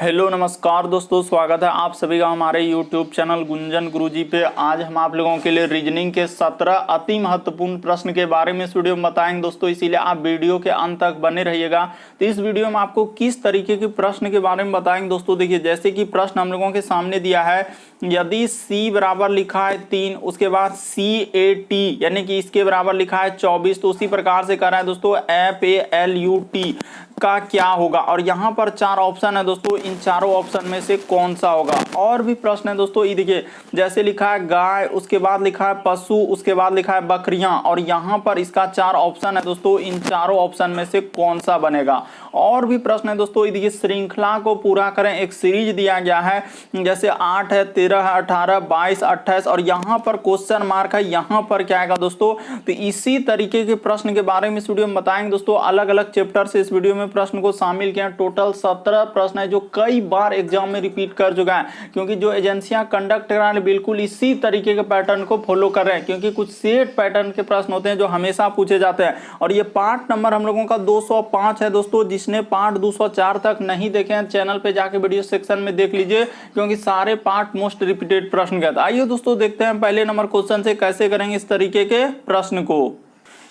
Hello नमस्कार दोस्तों, स्वागत है आप सभी का हमारे यूट्यूब चैनल गुंजन गुरुजी पे। आज हम आप लोगों के लिए रीजनिंग के 17 अति महत्वपूर्ण प्रश्न के बारे में इस वीडियो में बताएंगे दोस्तों, इसीलिए आप वीडियो के अंत तक बने रहिएगा। तो इस वीडियो में आपको किस तरीके के प्रश्न के बारे में बताएंगे दोस्तों। देखिए, जैसे कि प्रश्न हम लोगों के सामने दिया है, यदि C बराबर लिखा है 3, उसके बाद CAT यानी कि इसके बराबर लिखा है 24, तो उसी प्रकार से कर रहा है दोस्तों FALUT का क्या होगा। और यहाँ पर 4 ऑप्शन है दोस्तों, इन चारों ऑप्शन में से कौन सा होगा। और भी प्रश्न है दोस्तों, ये देखिए, जैसे लिखा है गाय, उसके बाद लिखा है पशु, उसके बाद लिखा है बकरियां, और यहाँ पर इसका 4 ऑप्शन है दोस्तों, इन चारों ऑप्शन में से कौन सा बनेगा। और भी प्रश्न है दोस्तों, ये देखिए, श्रृंखला को पूरा करें, एक सीरीज दिया गया है, जैसे 8 है, 13 है, 18, 22, 28, और यहाँ पर क्वेश्चन मार्क है, यहाँ पर क्या आएगा दोस्तों। तो इसी तरीके के प्रश्न के बारे में इस वीडियो में बताएंगे दोस्तों। अलग अलग चैप्टर से इस वीडियो में प्रश्न को शामिल किया। टोटल 17 प्रश्न है जो कई बार एग्जाम में रिपीट कर चुका है, क्योंकि जो एजेंसियां कंडक्ट करा रही बिल्कुल इसी तरीके के पैटर्न को फॉलो कर रहे हैं, क्योंकि कुछ सेट पैटर्न के प्रश्न होते हैं जो हमेशा पूछे जाते हैं। और ये पार्ट नंबर हम लोगों का 205 है दोस्तों। जिसने पार्ट 204 तक नहीं देखे हैं, चैनल पे जाके वीडियो सेक्शन में देख लीजिए, क्योंकि सारे पार्ट मोस्ट रिपीटेड प्रश्न के। आइए दोस्तों देखते हैं पहले नंबर क्वेश्चन से कैसे करेंगे इस तरीके के प्रश्न को।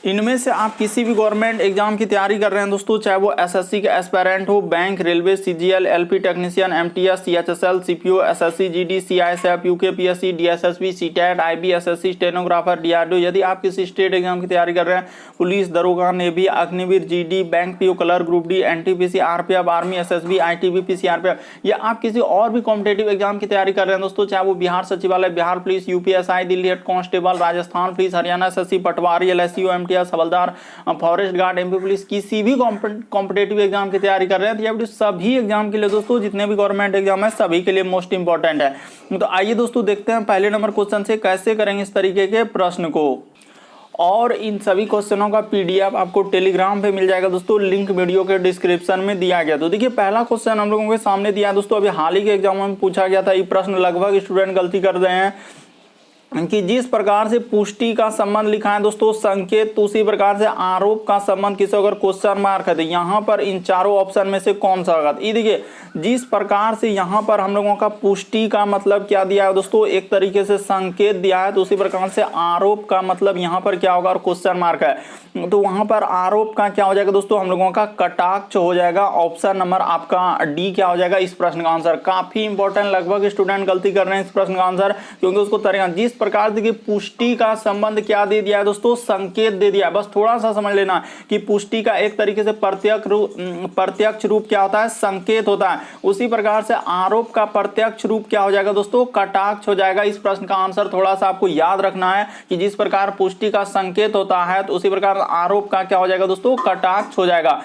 इनमें से आप किसी भी गवर्नमेंट एग्जाम की तैयारी कर रहे हैं दोस्तों, चाहे वो एसएससी के एस्पायरेंट हो, bank, railway, CGL, LP technician, MTS, CHSL, CPO, SSC, GD, CISF, UKPSC, DSSB, CTET, IBSSC, stenographer, DRDO. यदि आप किसी स्टेट एग्जाम की तैयारी कर रहे हैं, पुलिस, दरोगा, navy, Agniveer, GD, bank PO, colour, group D, NTPC, RPF, army, SSB, ITBP, CRPF, या आप किसी और भी कॉम्पिटेटिव एग्जाम की तैयारी कर रहे हैं दोस्तों, चाहे वो बिहार सचिवालय, Bihar police, UPSI, Delhi head constable, Rajasthan police, Haryana SSC, पटवारी, एलएसयू, एमटीएस, हवलदार, फॉरेस्ट गार्ड, एमपी पुलिस, किसी भी कॉम्पिटेटिव एग्जाम की तैयारी कर रहे हैं, तो ये वीडियो सभी एग्जाम के लिए दोस्तों, जितने भी गवर्नमेंट एग्जाम है सभी के लिए मोस्ट इंपॉर्टेंट है। तो आइए दोस्तों देखते हैं पहले नंबर क्वेश्चन से कैसे करेंगे इस तरीके के प्रश्न को। और इन सभी क्वेश्चनों का पीडीएफ आपको टेलीग्राम पे मिल जाएगा दोस्तों, लिंक वीडियो के डिस्क्रिप्शन में दिया गया। तो देखिए, पहला क्वेश्चन हम लोगों के सामने दिया है दोस्तों, अभी हाल ही के एग्जाम में पूछा गया था। ये प्रश्न लगभग स्टूडेंट गलती कर रहे हैं कि जिस प्रकार से पुष्टि का संबंध लिखा है दोस्तों संकेत, तो उसी प्रकार से आरोप का संबंध किसे अगर क्वेश्चन मार्क है, तो यहाँ पर इन चारों ऑप्शन में से कौन सा होगा। ये देखिए, जिस प्रकार से यहाँ पर हम लोगों का पुष्टि का मतलब क्या दिया है दोस्तों, एक तरीके से संकेत दिया है, तो उसी प्रकार से आरोप का मतलब यहाँ पर क्या होगा और क्वेश्चन मार्क है, तो वहां पर आरोप का क्या हो जाएगा दोस्तों, हम लोगों का कटाक्ष हो जाएगा। ऑप्शन नंबर आपका डी क्या हो जाएगा इस प्रश्न का आंसर। काफी इंपॉर्टेंट, लगभग स्टूडेंट गलती कर रहे हैं इस प्रश्न का आंसर, क्योंकि उसको तरीका जिस प्रकार देखिए पुष्टि का संबंध क्या दे दिया है दोस्तों, संकेत दे दिया है। बस थोड़ा सा समझ लेना कि पुष्टि का एक तरीके से प्रत्यक्ष रूप क्या होता है, संकेत होता है। उसी प्रकार से आरोप का प्रत्यक्ष रूप क्या हो जाएगा दोस्तों, कटाक्ष हो जाएगा। इस प्रश्न का आंसर थोड़ा सा आपको याद रखना है कि जिस प्रकार पुष्टि का संकेत होता है, तो उसी प्रकार आरोप का क्या हो जाएगा दोस्तों, कटाक्ष हो जाएगा।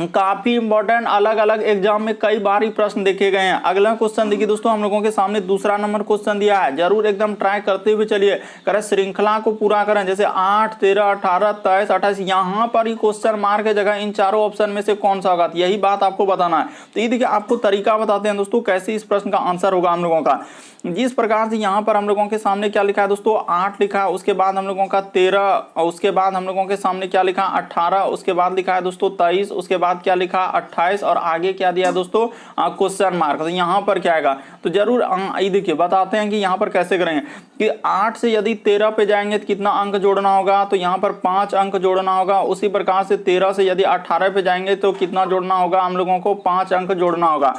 काफी इंपॉर्टेंट, अलग अलग एग्जाम में कई बार ही प्रश्न देखे गए हैं। अगला क्वेश्चन देखिए दोस्तों, हम लोगों के सामने दूसरा नंबर क्वेश्चन दिया है, जरूर एकदम ट्राई करते हुए चलिए, करें श्रृंखला को पूरा करें। जैसे 8, 13, 18, 23, 28, यहाँ पर ही क्वेश्चन मार्क की जगह इन चारों ऑप्शन में से कौन सा होगा, यही बात आपको बताना है। तो ये देखिए, आपको तरीका बताते हैं दोस्तों कैसे इस प्रश्न का आंसर होगा हम लोगों का। जिस प्रकार से यहाँ पर हम लोगों के सामने क्या लिखा है दोस्तों, 8 लिखा है, उसके बाद हम लोगों का 13, उसके बाद हम लोगों के सामने क्या लिखा है 18, उसके बाद लिखा है दोस्तों 23, उसके बाद क्या लिखा है 28, और आगे क्या दिया है दोस्तों क्वेश्चन मार्क। तो यहाँ पर क्या आएगा, तो जरूर ये देखिए बताते हैं कि यहाँ पर कैसे करेंगे कि 8 से यदि 13 पे जाएंगे तो कितना अंक जोड़ना होगा, तो यहाँ पर 5 अंक जोड़ना होगा। उसी प्रकार से 13 से यदि 18 पे जाएंगे तो कितना जोड़ना होगा, हम लोगों को 5 अंक जोड़ना होगा।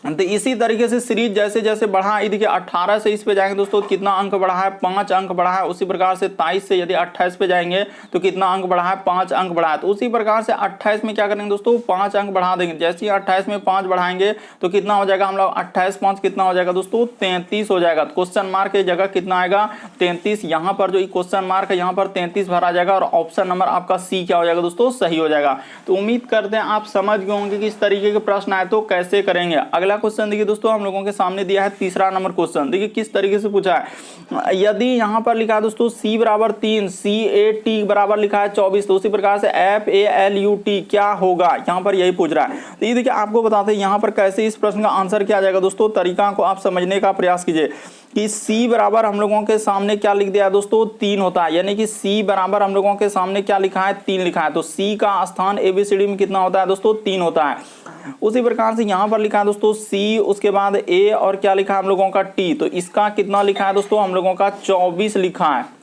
तो इसी तरीके से सीरीज जैसे जैसे बढ़ा, ये देखिए 18 से इस पे जाएंगे दोस्तों कितना अंक बढ़ा है, 5 अंक बढ़ा है। उसी प्रकार से 23 से यदि 28 पे जाएंगे तो कितना अंक बढ़ा है, 5 अंक बढ़ा है। तो उसी प्रकार से 28 में क्या करेंगे दोस्तों, 5 अंक बढ़ा देंगे। जैसे ही 28 में 5 बढ़ाएंगे तो कितना हो जाएगा, हम लोग 28 5 कितना हो जाएगा दोस्तों, 33 हो जाएगा। तो क्वेश्चन मार्क की जगह कितना आएगा, 33। यहाँ पर जो क्वेश्चन मार्क है यहाँ पर 33 भरा जाएगा, और ऑप्शन नंबर आपका सी क्या हो जाएगा दोस्तों, सही हो जाएगा। तो उम्मीद करते हैं आप समझ गए होंगे कि इस तरीके के प्रश्न आए तो कैसे करेंगे। अगला क्वेश्चन देखिए दोस्तों, हम लोगों के सामने दिया है तीसरा नंबर क्वेश्चन। देखिए किस तरीके से पूछा है, यदि यहाँ पर लिखा है दोस्तों C बराबर 3, CAT बराबर लिखा है 24, तो उसी प्रकार से FALUT क्या होगा, यहाँ पर यही पूछ रहा है। तो ये देखिए, आपको बताते हैं यहाँ पर कैसे इस प्रश्न का आंसर किया जाएगा दोस्तों। तरीका को आप समझने का प्रयास कीजिए कि C बराबर हम लोगों के सामने क्या लिख दिया दोस्तों, 3 होता है, यानी कि C बराबर हम लोगों के सामने क्या लिखा है, 3 लिखा है। तो C का स्थान ABCD में कितना होता है दोस्तों, 3 होता है। उसी प्रकार से यहाँ पर लिखा है दोस्तों सी, उसके बाद ए और क्या लिखा है हम लोगों का टी। तो इसका कितना लिखा है दोस्तों हम लोगों का 24 लिखा है।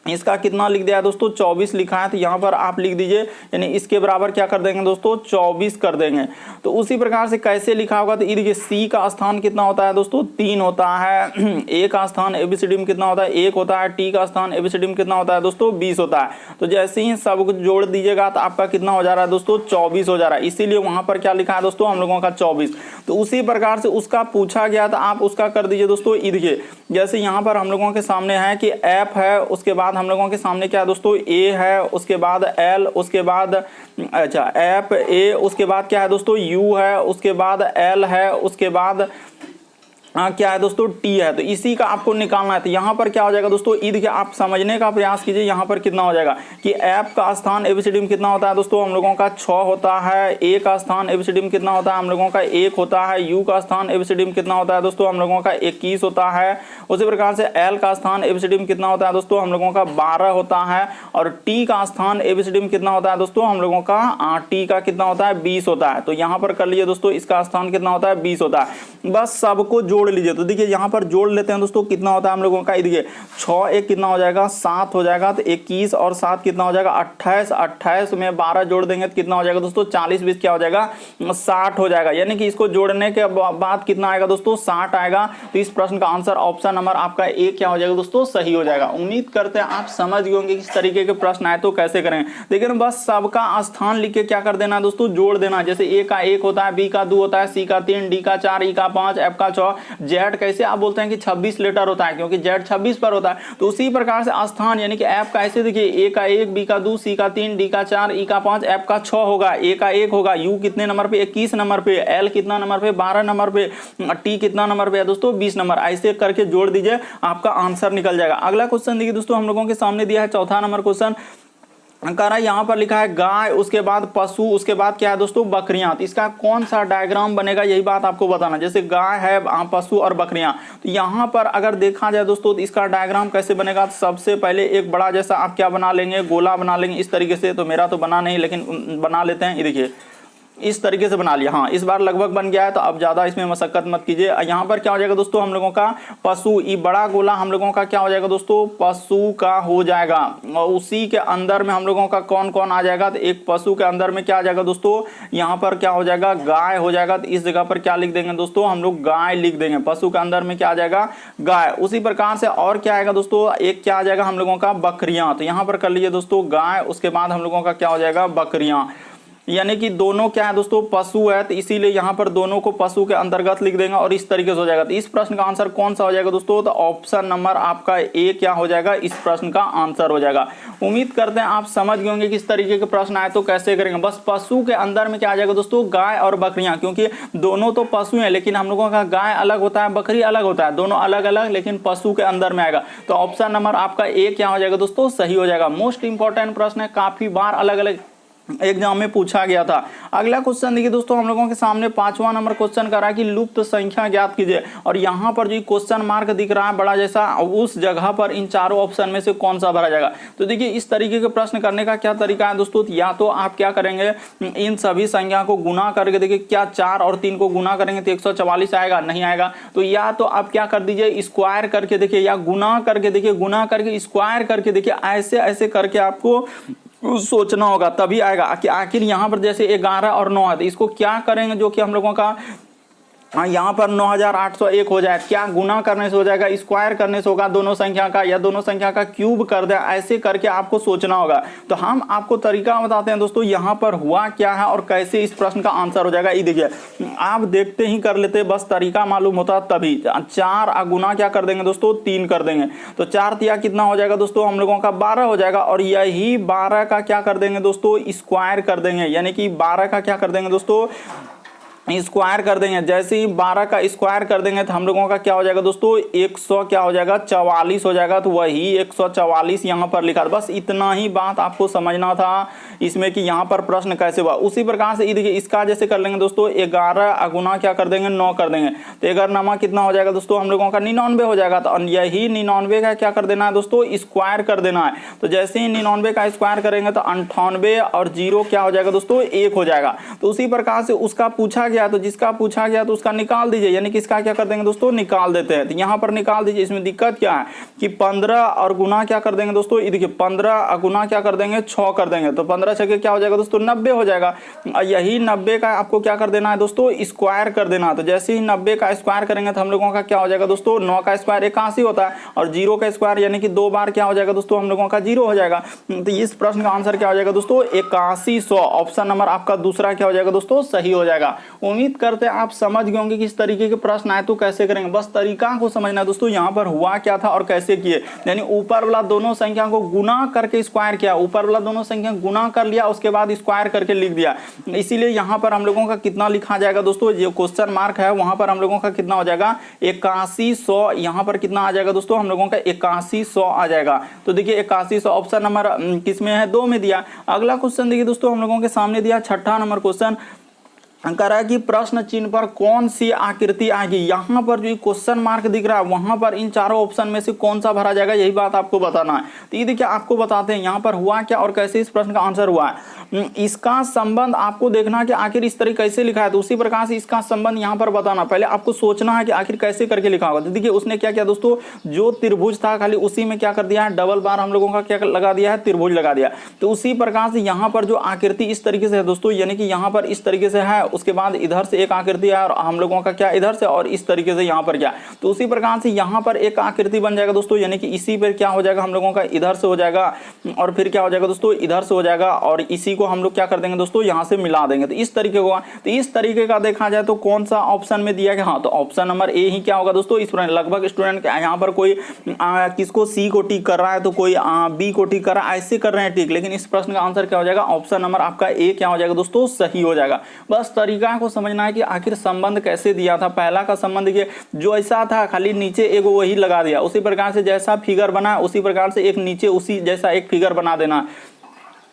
इसका कितना लिख दिया है दोस्तों 24 लिखा है। तो यहाँ पर आप लिख दीजिए, यानी इसके बराबर क्या कर देंगे दोस्तों 24 कर देंगे। तो उसी प्रकार से कैसे लिखा होगा, तो ये देखिए सी का स्थान कितना होता है दोस्तों 3 होता है, ए का स्थान एबीसीडी में कितना होता है 1 होता है, टी का स्थान एबीसीडी में कितना होता है दोस्तों 20 होता है। तो जैसे ही सब कुछ जोड़ दीजिएगा तो आपका कितना हो जा रहा है दोस्तों 24 हो जा रहा है। इसीलिए वहां पर क्या लिखा है दोस्तों हम लोगों का 24। तो उसी प्रकार से उसका पूछा गया था, आप उसका कर दीजिए दोस्तों। ये देखिए जैसे यहाँ पर हम लोगों के सामने है कि एफ है, उसके बाद हम लोगों के सामने क्या है दोस्तों ए है, उसके बाद एल, उसके बाद अच्छा एफ ए, उसके बाद क्या है दोस्तों यू है, उसके बाद एल है, उसके बाद क्या है दोस्तों टी है। तो इसी का आपको निकालना है। तो यहाँ पर क्या हो जाएगा दोस्तों, ई देखिए आप समझने का प्रयास कीजिए। यहाँ पर कितना हो जाएगा कि एफ का स्थान एबीसीडी में कितना होता है दोस्तों हम लोगों का 6 होता है, ए का स्थान एबीसीडी में कितना होता है हम लोगों का 1 होता है, यू का स्थान एबीसीडी में कितना होता है दोस्तों हम लोगों का 21 होता है। उसी प्रकार से एल का स्थान एबीसीडी में कितना होता है दोस्तों हम लोगों का 12 होता है, और टी का स्थान एबीसीडी में कितना होता है दोस्तों हम लोगों का टी का कितना होता है 20 होता है। तो यहाँ पर कर लीजिए दोस्तों, इसका स्थान कितना होता है 20 होता है। बस सबको जोड़ लीजिए। तो देखिए यहाँ पर जोड़ लेते हैं दोस्तों, कितना होता है हम लोगों का, देखिए 6 एक कितना हो जाएगा 7 हो जाएगा, तो 21 और 7 कितना हो जाएगा 28, 28 में 12 जोड़ देंगे तो कितना हो जाएगा दोस्तों 40 20 क्या हो जाएगा 60 हो जाएगा। यानी कि इसको जोड़ने के बाद कितना आएगा दोस्तों 60 आएगा। तो इस प्रश्न का आंसर ऑप्शन नंबर आपका ए क्या हो जाएगा दोस्तों सही हो जाएगा। उम्मीद करते हैं आप समझ गए होंगे किस तरीके के प्रश्न आए तो कैसे करें। लेकिन बस सबका स्थान लिख के क्या कर देना दोस्तों जोड़ देना। जैसे ए का 1 होता है, बी का 2 होता है, सी का 3, डी का 4, ई का 5, एफ का 6, जेड कैसे आप बोलते हैं कि 26 लेटर होता है क्योंकि जेड 26 पर होता है। तो उसी प्रकार से स्थान यानी कि एफ का ऐसे देखिए ए का 1, बी का 2, सी का 3, डी का 4, ई का 5, एफ का 6 होगा, ए का 1 होगा, यू कितने नंबर पे 21 नंबर पे, एल कितना नंबर पे 12 नंबर पे, टी कितना नंबर पे है दोस्तों 20 नंबर। ऐसे करके जोड़ दीजिए, आपका आंसर निकल जाएगा। अगला क्वेश्चन देखिए दोस्तों हम लोगों के सामने दिया है चौथा नंबर क्वेश्चन कह रहा है, यहाँ पर लिखा है गाय, उसके बाद पशु, उसके बाद क्या है दोस्तों बकरियां। तो इसका कौन सा डायग्राम बनेगा यही बात आपको बताना। जैसे गाय है, पशु और बकरियां। तो यहाँ पर अगर देखा जाए दोस्तों तो इसका डायग्राम कैसे बनेगा, तो सबसे पहले एक बड़ा जैसा आप क्या बना लेंगे गोला बना लेंगे इस तरीके से। तो मेरा तो बना नहीं लेकिन बना लेते हैं, ये देखिए इस तरीके से बना लिया। हाँ इस बार लगभग बन गया है, तो अब ज्यादा इसमें मशक्कत मत कीजिए। यहाँ पर क्या हो जाएगा दोस्तों हम लोगों का पशु, ये बड़ा गोला हम लोगों का क्या हो जाएगा दोस्तों पशु का हो जाएगा। और उसी के अंदर में हम लोगों का कौन कौन आ जाएगा, तो एक पशु के अंदर में क्या आ जाएगा दोस्तों यहाँ पर क्या हो जाएगा गाय हो जाएगा। तो इस जगह पर क्या लिख देंगे दोस्तों हम लोग गाय लिख देंगे, पशु के अंदर में क्या आ जाएगा गाय। उसी प्रकार से और क्या आएगा दोस्तों, एक क्या आ जाएगा हम लोगों का बकरियां। तो यहाँ पर कर लीजिए दोस्तों गाय, उसके बाद हम लोगों का क्या हो जाएगा बकरियां। यानी कि दोनों क्या है दोस्तों पशु है, तो इसीलिए यहाँ पर दोनों को पशु के अंतर्गत लिख देंगे और इस तरीके से हो जाएगा। तो इस प्रश्न का आंसर कौन सा हो जाएगा दोस्तों, तो ऑप्शन नंबर आपका ए क्या हो जाएगा इस प्रश्न का आंसर हो जाएगा। उम्मीद करते हैं आप समझ गए होंगे किस तरीके के प्रश्न आए तो कैसे करेंगे। बस पशु के अंदर में क्या आ जाएगा दोस्तों गाय और बकरियां, क्योंकि दोनों तो पशु है लेकिन हम लोगों का गाय अलग होता है बकरी अलग होता है, दोनों अलग अलग लेकिन पशु के अंदर में आएगा। तो ऑप्शन नंबर आपका ए क्या हो जाएगा दोस्तों सही हो जाएगा। मोस्ट इंपॉर्टेंट प्रश्न है, काफी बार अलग अलग एग्जाम में पूछा गया था। अगला क्वेश्चन देखिए दोस्तों हम लोगों के सामने 5वां नंबर क्वेश्चन कर रहा है कि लुप्त संख्या ज्ञात कीजिए। और यहाँ पर जो क्वेश्चन मार्क दिख रहा है बड़ा जैसा, उस जगह पर इन चारों ऑप्शन में से कौन सा भरा जाएगा। तो देखिए इस तरीके के प्रश्न करने का क्या तरीका है दोस्तों, या तो आप क्या करेंगे इन सभी संख्या को गुना करके देखिए क्या 4 और 3 को गुना करेंगे तो 144 आएगा, नहीं आएगा। तो या तो आप क्या कर दीजिए स्क्वायर करके देखिए, या गुना करके देखिए, गुना करके स्क्वायर करके देखिए, ऐसे ऐसे करके आपको सोचना होगा तभी आएगा कि आखिर यहाँ पर जैसे 11 और 9 है तो इसको क्या करेंगे जो कि हम लोगों का यहाँ पर 9801 हो जाए, क्या गुना करने से हो जाएगा, स्क्वायर करने से होगा दोनों संख्या का, या दोनों संख्या का क्यूब कर दे, ऐसे करके आपको सोचना होगा। तो हम आपको तरीका बताते हैं दोस्तों यहाँ पर हुआ क्या है और कैसे इस प्रश्न का आंसर हो जाएगा। ये देखिए आप देखते ही कर लेते, बस तरीका मालूम होता तभी। 4 गुना क्या कर देंगे दोस्तों 3 कर देंगे, तो 4 तिया कितना हो जाएगा दोस्तों हम लोगों का 12 हो जाएगा। और यही 12 का क्या कर देंगे दोस्तों स्क्वायर कर देंगे, यानी कि 12 का क्या कर देंगे दोस्तों स्क्वायर कर देंगे, जैसे ही 12 का स्क्वायर कर देंगे तो हम लोगों का क्या हो जाएगा दोस्तों 100 क्या हो जाएगा 44 हो जाएगा। तो वही 144 यहाँ पर लिखा। बस इतना ही बात आपको समझना था इसमें कि यहाँ पर प्रश्न कैसे हुआ। उसी प्रकार से देखिए इसका जैसे कर लेंगे दोस्तों 11 गुना क्या कर देंगे 9 कर देंगे, तो 11 कितना हो जाएगा दोस्तों हम लोगों का 99 हो जाएगा। तो यही 99 का क्या कर देना है दोस्तों स्क्वायर कर देना है। तो जैसे ही 99 का स्क्वायर करेंगे तो 98 और 0 क्या हो जाएगा दोस्तों 1 हो जाएगा। तो उसी प्रकार से उसका पूछा गया तो जिसका पूछा गया तो उसका निकाल दीजिए, यानी कि इसका क्या कर देंगे दोस्तों निकाल देते हैं। तो यहाँ पर निकाल दीजिए। इसमें दिक्कत क्या है कि 15 और गुना क्या कर देंगे दोस्तों, ये देखिए 15 गुना क्या कर देंगे 6 कर देंगे, तो 15 छके क्या हो जाएगा दोस्तों 90 हो जाएगा। यही 90 का आपको क्या कर देना है दोस्तों स्क्वायर कर देना है। तो जैसे ही 90 का स्क्वायर करेंगे तो हम लोगों का क्या हो जाएगा दोस्तों 9 का स्क्वायर 81 होता है और 0 का स्क्वायर यानी कि 2 बार क्या हो जाएगा दोस्तों हम लोगों का 0 हो जाएगा। तो इस प्रश्न का आंसर क्या हो जाएगा दोस्तों 8100। ऑप्शन नंबर आपका दूसरा क्या हो जाएगा दोस्तों सही हो जाएगा। उम्मीद करते हैं आप समझ गए होंगे कि इस तरीके के प्रश्न आए तो कैसे करेंगे। बस तरीका को समझना है दोस्तों, यहाँ पर हुआ क्या था और कैसे किए, यानी ऊपर वाला दोनों संख्या को गुना करके स्क्वायर किया, ऊपर वाला दोनों संख्या गुना कर लिया उसके बाद स्क्वायर करके लिख दिया। इसीलिए यहाँ पर हम लोगों का कितना लिखा जाएगा दोस्तों, जो क्वेश्चन मार्क है वहां पर हम लोगों का कितना हो जाएगा 8100। यहाँ पर कितना आ जाएगा दोस्तों हम लोगों का 8100 आ जाएगा। तो देखिए 8100 ऑप्शन नंबर किसमें है 2 में दिया। अगला क्वेश्चन देखिए दोस्तों हम लोगों के सामने दिया 6ठा नंबर क्वेश्चन कह है कि प्रश्न चिन्ह पर कौन सी आकृति आएगी। यहाँ पर जो क्वेश्चन मार्क दिख रहा है वहां पर इन चारों ऑप्शन में से कौन सा भरा जाएगा यही बात आपको बताना है। तो ये देखिए आपको बताते हैं यहाँ पर हुआ क्या और कैसे इस प्रश्न का आंसर हुआ है। इसका संबंध आपको देखना है कि आखिर इस तरह कैसे लिखा है, तो उसी प्रकार से इसका संबंध यहाँ पर बताना। पहले आपको सोचना है कि आखिर कैसे करके लिखा होगा। तो देखिए उसने क्या किया दोस्तों, जो त्रिभुज था खाली उसी में क्या कर दिया है डबल बार हम लोगों का क्या लगा दिया है त्रिभुज लगा दिया। तो उसी प्रकार से यहाँ पर जो आकृति इस तरीके से है दोस्तों, यानी कि यहाँ पर इस तरीके से है, उसके बाद इधर से एक आकृति है और हम लोगों का क्या इधर से और इस तरीके से यहाँ पर क्या, तो उसी प्रकार से यहाँ पर एक आकृति बन जाएगा दोस्तों, यानी कि इसी पर क्या हो जाएगा हम लोगों का इधर से हो जाएगा और फिर क्या हो जाएगा दोस्तों इधर से हो जाएगा और इसी को हम लोग क्या कर देंगे दोस्तों यहाँ से मिला देंगे। तो इस तरीके का, तो इस तरीके का देखा जाए तो कौन सा ऑप्शन में दिया गया, हाँ तो ऑप्शन नंबर ए ही क्या होगा दोस्तों। इस लगभग स्टूडेंट यहाँ पर कोई किसको सी को टिक कर रहा है तो कोई बी को टिक कर रहा है, ऐसे कर रहे हैं टिक, लेकिन इस प्रश्न का आंसर क्या हो जाएगा ऑप्शन नंबर आपका ए क्या हो जाएगा दोस्तों सही हो जाएगा। बस तरीका को समझना है कि आखिर संबंध कैसे दिया था। पहला का संबंध ये जो ऐसा था खाली नीचे एक वही लगा दिया, उसी प्रकार से जैसा फिगर बना उसी प्रकार से एक नीचे उसी जैसा एक फिगर बना देना।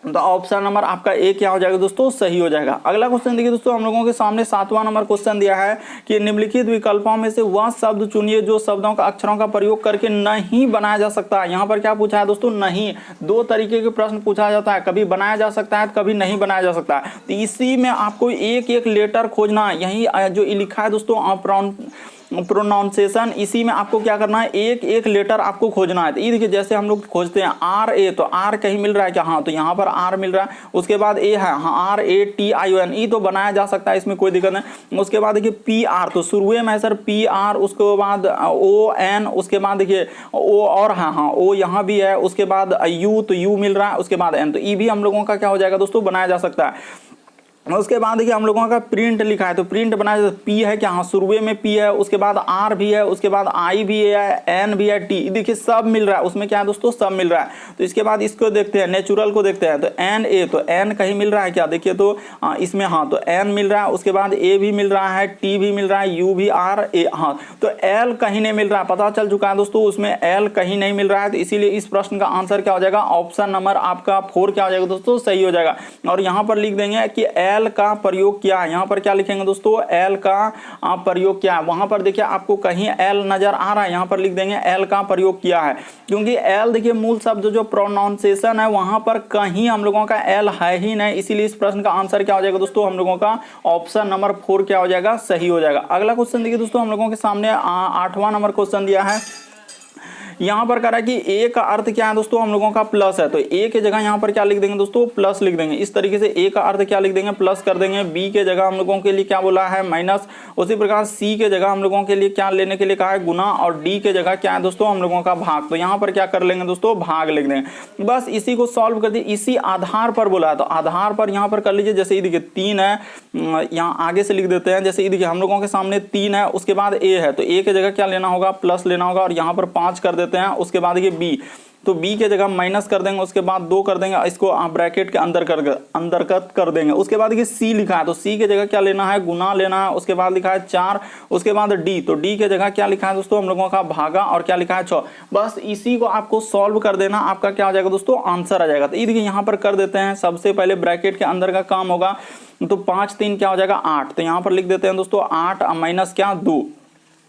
तो ऑप्शन नंबर आपका ए क्या हो जाएगा दोस्तों सही हो जाएगा। अगला क्वेश्चन देखिए दोस्तों हम लोगों के सामने 7वां नंबर क्वेश्चन दिया है कि निम्नलिखित विकल्पों में से वह शब्द चुनिए जो शब्दों का अक्षरों का प्रयोग करके नहीं बनाया जा सकता है। यहाँ पर क्या पूछा है दोस्तों नहीं, दो तरीके के प्रश्न पूछा जाता है, कभी बनाया जा सकता है कभी नहीं बनाया जा सकता है। तो इसी में आपको एक एक लेटर खोजना है, यही जो लिखा है दोस्तों प्रोनाउंसिएशन, इसी में आपको क्या करना है एक एक लेटर आपको खोजना है। तो ये देखिए जैसे हम लोग खोजते हैं आर ए, तो आर कहीं मिल रहा है क्या, हाँ तो यहाँ पर आर मिल रहा है। उसके बाद ए है हाँ R A T I O N, E तो बनाया जा सकता है इसमें कोई दिक्कत नहीं। उसके बाद देखिए पी आर तो शुरू में है सर पी आर, उसके बाद ओ एन, उसके बाद देखिए ओ और हाँ ओ यहाँ भी है, उसके बाद यू तो यू मिल रहा है, उसके बाद एन तो ई भी हम लोगों का क्या हो जाएगा दोस्तों बनाया जा सकता है। उसके बाद देखिए हम लोगों का प्रिंट लिखा है तो प्रिंट बनाया पी है क्या, हाँ शुरू में पी है, उसके बाद आर भी है, उसके बाद आई भी है, एन भी है, टी देखिए सब मिल रहा है, उसमें क्या है दोस्तों सब मिल रहा है। तो इसके बाद इसको देखते हैं नेचुरल को देखते हैं तो एन ए, तो एन कहीं मिल रहा है क्या देखिए तो इसमें हाँ तो एन मिल रहा है, उसके बाद ए भी मिल रहा है, टी भी मिल रहा है, यू भी आर ए, हाँ तो एल कहीं नहीं मिल रहा है, पता चल चुका है दोस्तों उसमें एल कहीं नहीं मिल रहा है। तो इसीलिए इस प्रश्न का आंसर क्या हो जाएगा ऑप्शन नंबर आपका 4 क्या हो जाएगा दोस्तों सही हो जाएगा। और यहाँ पर लिख देंगे कि एल का प्रयोग क्या है, यहाँ पर क्या लिखेंगे दोस्तों एल का प्रयोग क्या है। वहां पर देखिए आपको कहीं एल नजर आ रहा है, यहाँ पर लिख देंगे एल का प्रयोग किया है, क्योंकि एल देखिए मूल शब्द जो प्रोनाउंसिएशन है वहां पर कहीं हम लोगों का एल है ही नहीं, इसीलिए इस प्रश्न का आंसर क्या हो जाएगा दोस्तों हम लोगों का ऑप्शन नंबर 4 क्या हो जाएगा सही हो जाएगा। अगला क्वेश्चन देखिए दोस्तों हम लोगों के सामने 8वां नंबर क्वेश्चन दिया है। यहाँ पर कह रहा है कि ए का अर्थ क्या है दोस्तों हम लोगों का प्लस है, तो ए के जगह यहाँ पर क्या लिख देंगे दोस्तों प्लस लिख देंगे। इस तरीके से ए का अर्थ क्या लिख देंगे प्लस कर देंगे। बी के जगह हम लोगों के लिए क्या बोला है माइनस, उसी प्रकार सी के जगह हम लोगों के लिए क्या लेने के लिए कहा है गुना, और डी के जगह क्या है दोस्तों हम लोगों का भाग। तो यहाँ पर क्या कर लेंगे दोस्तों भाग लिख देंगे। बस इसी को सॉल्व कर दिए, इसी आधार पर बोला है तो आधार पर यहाँ पर कर लीजिए। जैसे ये देखिए 3 है, यहाँ आगे से लिख देते हैं। जैसे ये देखिए हम लोगों के सामने 3 है, उसके बाद ए है तो ए के जगह क्या लेना होगा प्लस लेना होगा, और यहाँ पर 5 कर देते हैं। उसके बाद बी, तो बी के जगह माइनस कर देंगे, उसके बाद 2 कर देंगे, इसको आप ब्रैकेट के अंतर्गत कर देंगे। उसके बाद देखिए सी लिखा है, तो सी के जगह क्या लेना है, गुना लेना है। उसके बाद लिखा है 4, उसके बाद डी, तो डी के जगह क्या लिखा है दोस्तों हम लोगों का भागा, और क्या लिखा है 6। बस इसी को आपको सॉल्व कर देना, आपका क्या हो जाएगा दोस्तों, आंसर आ जाएगा। तो ये देखिए यहाँ पर कर देते हैं। सबसे पहले ब्रैकेट के अंदर का काम होगा, तो 5 3 क्या हो जाएगा 8, तो यहाँ पर लिख देते हैं दोस्तों 8 माइनस क्या 2,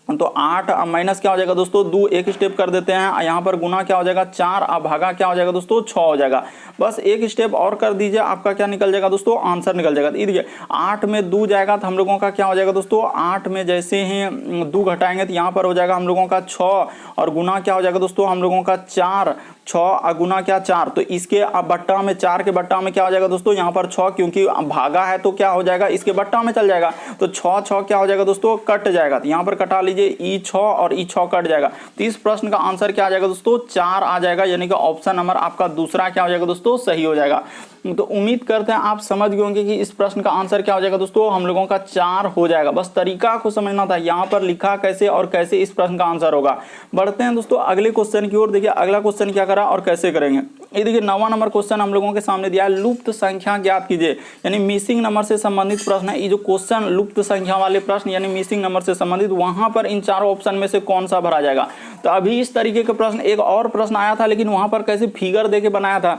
तो 8 माइनस क्या हो जाएगा दोस्तों 2, एक स्टेप कर देते हैं। यहाँ पर गुना क्या हो जाएगा 4, अब भागा क्या हो जाएगा दोस्तों 6 हो जाएगा। बस एक स्टेप और कर दीजिए, आपका क्या निकल जाएगा दोस्तों, आंसर निकल जाएगा। ये देखिए 8 में 2 जाएगा तो हम लोगों का क्या हो जाएगा दोस्तों, 8 में जैसे ही 2 घटाएंगे तो यहाँ पर हो जाएगा हम लोगों का 6, और गुना क्या हो जाएगा दोस्तों हम लोगों का 4, 6 गुना क्या 4, तो इसके अब बट्टा में 4 के बट्टा में क्या हो जाएगा दोस्तों यहाँ पर 6, क्योंकि भागा है तो क्या हो जाएगा इसके बट्टा में चल जाएगा, तो 6 6 क्या हो जाएगा दोस्तों कट जाएगा। तो यहाँ पर कटा लीजिए ई6 और ई6 कट जाएगा। तो इस प्रश्न का आंसर क्या आ जाएगा दोस्तों 4 आ जाएगा, यानी कि ऑप्शन नंबर आपका दूसरा क्या हो जाएगा दोस्तों सही हो जाएगा। तो उम्मीद करते हैं आप समझ गए होंगे कि इस प्रश्न का आंसर क्या हो जाएगा दोस्तों, हम लोगों का 4 हो जाएगा। बस तरीका को समझना था, यहाँ पर लिखा कैसे और कैसे इस प्रश्न का आंसर होगा। बढ़ते हैं दोस्तों अगले क्वेश्चन की ओर। देखिए अगला क्वेश्चन क्या करा और कैसे करेंगे। ये देखिए 9वां नंबर क्वेश्चन हम लोगों के सामने दिया है, लुप्त संख्या ज्ञात कीजिए, यानी मिसिंग नंबर से संबंधित प्रश्न है। ये जो क्वेश्चन लुप्त संख्या वाले प्रश्न यानी मिसिंग नंबर से संबंधित, वहां पर इन चारों ऑप्शन में से कौन सा भरा जाएगा। तो अभी इस तरीके के प्रश्न एक और प्रश्न आया था, लेकिन वहां पर कैसे फिगर देके बनाया था,